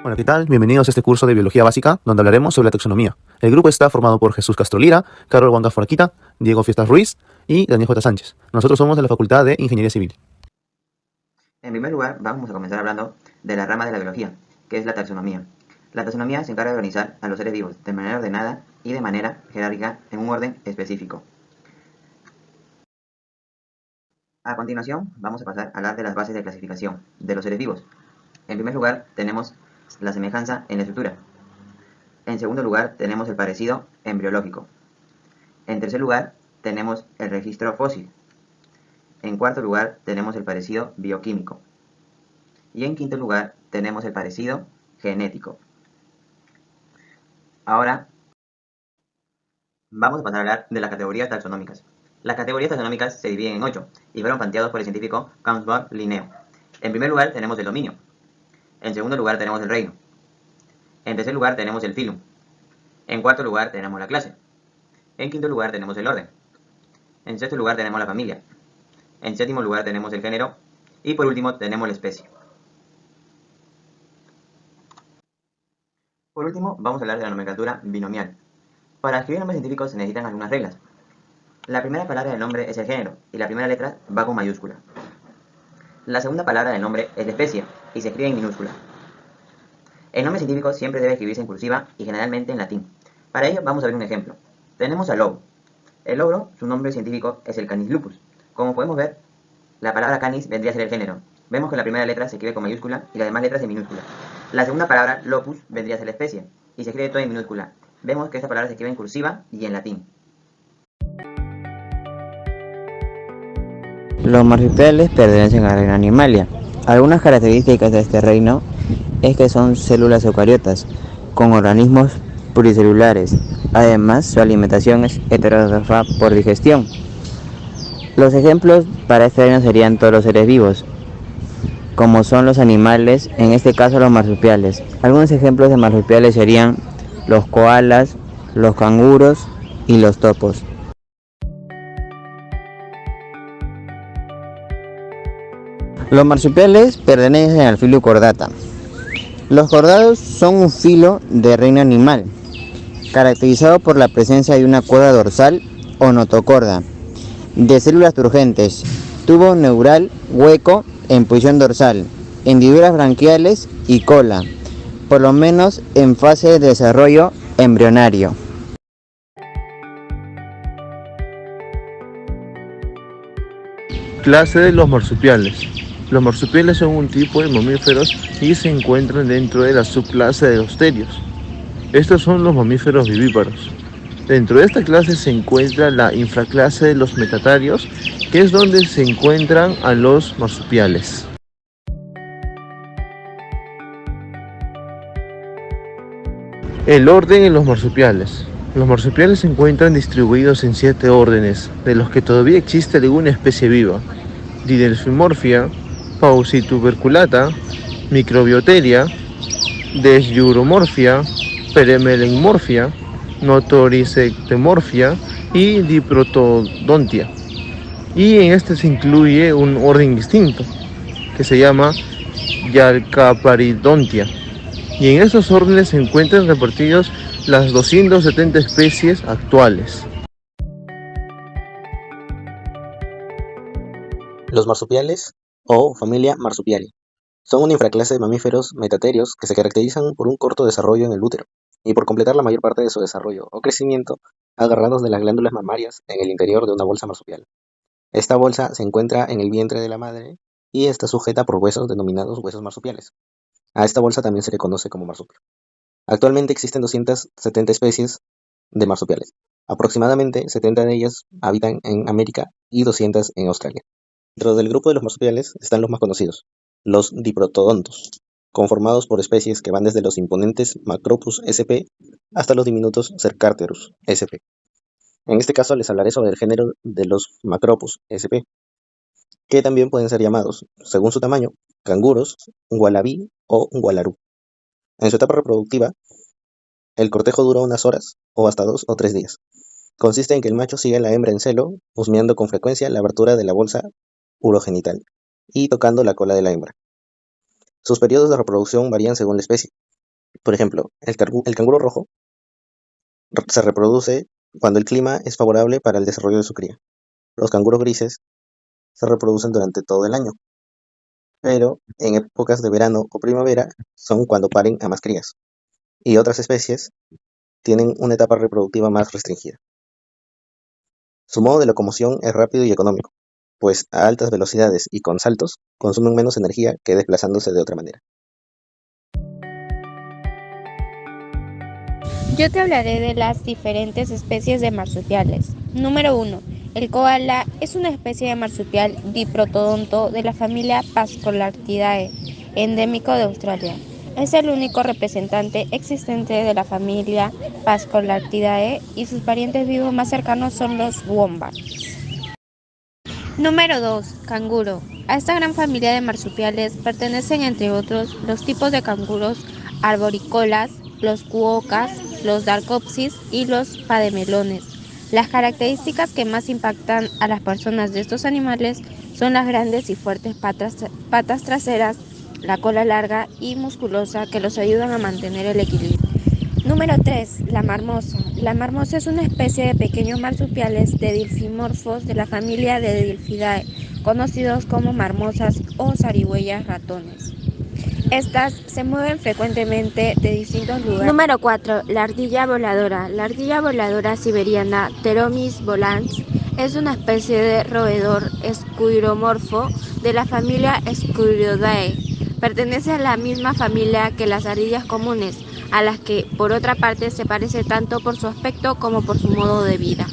Hola, ¿qué tal? Bienvenidos a este curso de Biología Básica, donde hablaremos sobre la taxonomía. El grupo está formado por Jesús Castro Lira, Carol Huanca Foraquita, Diego Fiestas Ruiz y Daniel J. Sánchez. Nosotros somos de la Facultad de Ingeniería Civil. En primer lugar, vamos a comenzar hablando de la rama de la biología, que es la taxonomía. La taxonomía se encarga de organizar a los seres vivos de manera ordenada y de manera jerárquica en un orden específico. A continuación, vamos a pasar a hablar de las bases de clasificación de los seres vivos. En primer lugar, tenemos la semejanza en la estructura. En segundo lugar, tenemos el parecido embriológico. En tercer lugar, tenemos el registro fósil. En cuarto lugar, tenemos el parecido bioquímico. Y en quinto lugar, tenemos el parecido genético. Ahora, vamos a pasar a hablar de las categorías taxonómicas. Las categorías taxonómicas se dividen en 8 y fueron planteados por el científico Campbell Linneo. En primer lugar tenemos el dominio. En segundo lugar tenemos el reino. En tercer lugar tenemos el filum. En cuarto lugar tenemos la clase. En quinto lugar tenemos el orden. En sexto lugar tenemos la familia. En séptimo lugar tenemos el género. Y por último tenemos la especie. Por último vamos a hablar de la nomenclatura binomial. Para escribir nombres científicos se necesitan algunas reglas. La primera palabra del nombre es el género y la primera letra va con mayúscula. La segunda palabra del nombre es la especie y se escribe en minúscula. El nombre científico siempre debe escribirse en cursiva y generalmente en latín. Para ello vamos a ver un ejemplo. Tenemos al lobo. El lobo, su nombre científico es el Canis lupus. Como podemos ver, la palabra canis vendría a ser el género. Vemos que la primera letra se escribe con mayúscula y las demás letras en minúscula. La segunda palabra, lopus, vendría a ser la especie y se escribe todo en minúscula. Vemos que esta palabra se escribe en cursiva y en latín. Los marsupiales pertenecen al reino Animalia. Algunas características de este reino es que son células eucariotas, con organismos pluricelulares. Además, su alimentación es heterótrofa por digestión. Los ejemplos para este reino serían todos los seres vivos, como son los animales, en este caso los marsupiales. Algunos ejemplos de marsupiales serían los koalas, los canguros y los topos. Los marsupiales pertenecen al filo Chordata. Los chordatos son un filo de reino animal, caracterizado por la presencia de una cuerda dorsal o notocorda, de células turgentes, tubo neural hueco en posición dorsal, hendiduras branquiales y cola, por lo menos en fase de desarrollo embrionario. Clase de los marsupiales. Los marsupiales son un tipo de mamíferos y se encuentran dentro de la subclase de los terios. Estos son los mamíferos vivíparos. Dentro de esta clase se encuentra la infraclase de los metatarios, que es donde se encuentran a los marsupiales. El orden en los marsupiales. Los marsupiales se encuentran distribuidos en 7 órdenes, de los que todavía existe alguna especie viva: Didelphimorphia, Paucituberculata, Microbioteria, Desyuromorphia, Peremelenmorphia, Notoricectemorphia y Diprotodontia. Y en este se incluye un orden distinto, que se llama Yalcaparidontia. Y en estos órdenes se encuentran repartidos las 270 especies actuales. Los marsupiales, o familia Marsupialia, son una infraclase de mamíferos metaterios que se caracterizan por un corto desarrollo en el útero y por completar la mayor parte de su desarrollo o crecimiento agarrados de las glándulas mamarias en el interior de una bolsa marsupial. Esta bolsa se encuentra en el vientre de la madre y está sujeta por huesos denominados huesos marsupiales. A esta bolsa también se le conoce como marsupio. Actualmente existen 270 especies de marsupiales. Aproximadamente 70 de ellas habitan en América y 200 en Australia. Dentro del grupo de los marsupiales están los más conocidos, los diprotodontos, conformados por especies que van desde los imponentes Macropus sp hasta los diminutos Cercarterus sp. En este caso les hablaré sobre el género de los Macropus sp, que también pueden ser llamados, según su tamaño, canguros, wallaby o wallarú. En su etapa reproductiva, el cortejo dura unas horas o hasta 2 o 3 días. Consiste en que el macho sigue a la hembra en celo, husmeando con frecuencia la abertura de la bolsa urogenital y tocando la cola de la hembra. Sus periodos de reproducción varían según la especie. Por ejemplo, el canguro rojo se reproduce cuando el clima es favorable para el desarrollo de su cría. Los canguros grises se reproducen durante todo el año, pero en épocas de verano o primavera son cuando paren a más crías. Y otras especies tienen una etapa reproductiva más restringida. Su modo de locomoción es rápido y económico, pues a altas velocidades y con saltos consumen menos energía que desplazándose de otra manera. Yo te hablaré de las diferentes especies de marsupiales. Número 1. El koala es una especie de marsupial diprotodonto de la familia Phascolarctidae, endémico de Australia. Es el único representante existente de la familia Phascolarctidae y sus parientes vivos más cercanos son los wombats. Número 2. Canguro. A esta gran familia de marsupiales pertenecen entre otros los tipos de canguros arborícolas, los cuocas, los darcopsis y los pademelones. Las características que más impactan a las personas de estos animales son las grandes y fuertes patas traseras, la cola larga y musculosa que los ayudan a mantener el equilibrio. Número 3. La marmosa. La marmosa es una especie de pequeños marsupiales dedilfimorfos de la familia de Dedilfidae, conocidos como marmosas o zarigüeyas ratones. Estas se mueven frecuentemente de distintos lugares. Número 4. La ardilla voladora. La ardilla voladora siberiana Pteromis volans es una especie de roedor escuiromorfo de la familia Sciuridae. Pertenece a la misma familia que las ardillas comunes, a las que, por otra parte, se parece tanto por su aspecto como por su modo de vida.